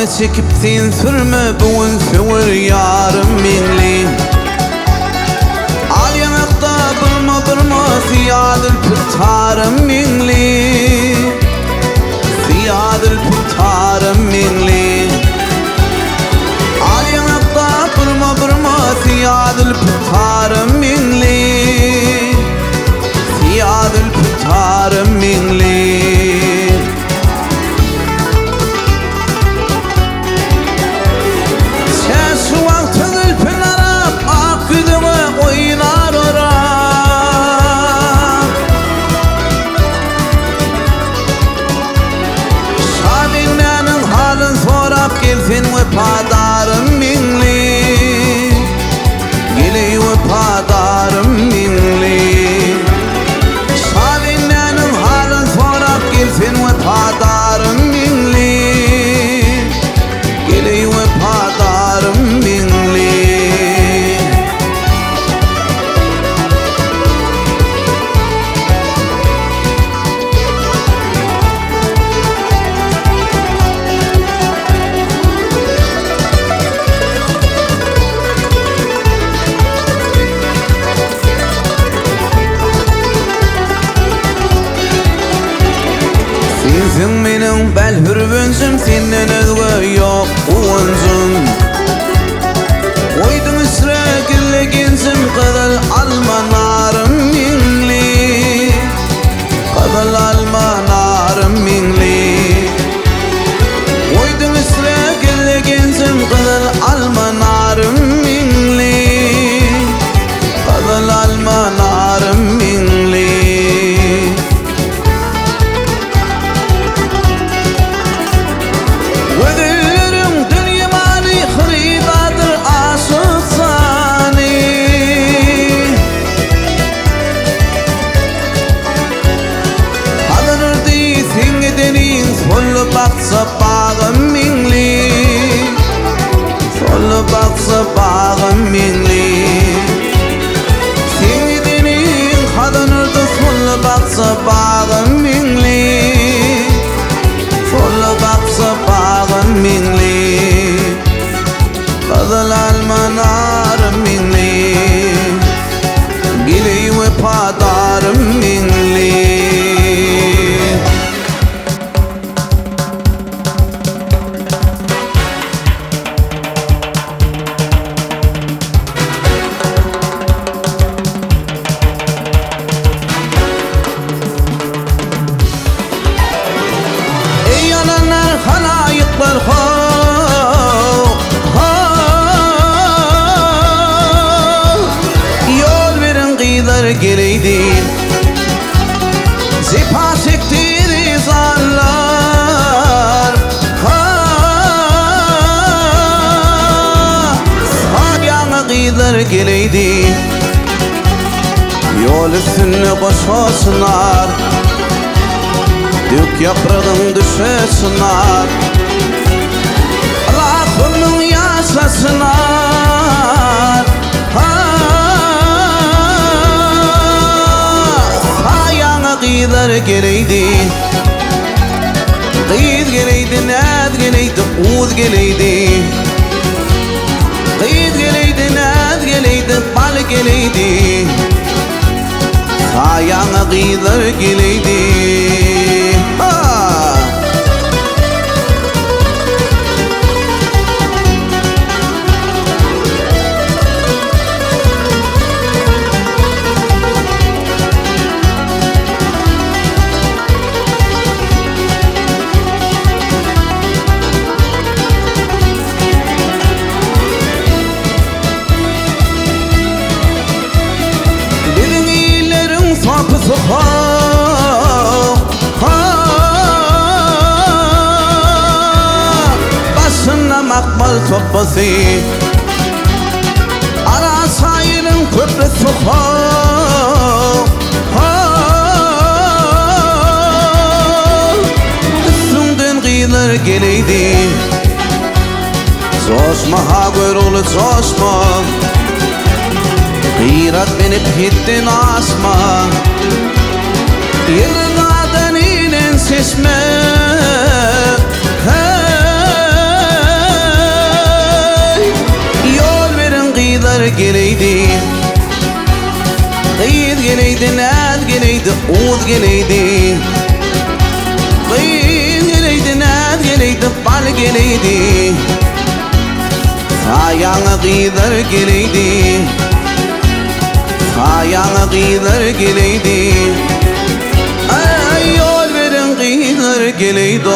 çekip sen sürme bugün söver yarım minli. Al yanakta bırma siyadır tutarım minli. Siyadır tutarım minli. Al yanakta bırma siyadır tutarım minli. Siyadır tutarım minli. Gelsin vefadarım minli. Gele vefadarım minli. Şavinlerin halin sorap gelsin vefadarım minli. Gele vefadarım minli. Sen benim bel hürvünsüm, senden özgü yok uğunsum. Koydun üstüne gülleginsim, kızıl alma narım minli. Kızıl alma narım minli. Koydun üstüne gülleginsim, kızıl alma narım minli. Kızıl alma narım minli. Solu baksa bağım minli. Solu baksa bağım minli. Sevdiğinin kadınırdı solu baksa bağım minli. Solu baksa bağım minli. Kızıl alma narım minli. Gile vefadarım minli. Halayıklar yol verin kıyılar geleydi. Zipa çektiğiniz zarlar Salyana kıyılar geleydi. Yol üstüne koşasınlar. Dök yaprağın düşesinler. Lafının yaşasınlar. Sayana kıyılar geleydi. Kıyız geleydi, ned geleydi, uz geleydi. Kıyız geleydi, ned geleydi, bal geleydi. Sayana kıyılar geleydi. Dedin iyilerin sapısı başına makmal sopası. Ara sayının köprüsü üstünden kıyılar geleydi. Coşma ha görülü coşma. Gıyrat benip gittin asma. Yıllardan inen sesme. qidar geleydi Qid geleydi, nad geleydi, ud geleydi Qid geleydi, nad geleydi, bal geleydi Ayağına qidar geleydi Ayağına qidar geleydi Ay yol verin qidar geleydi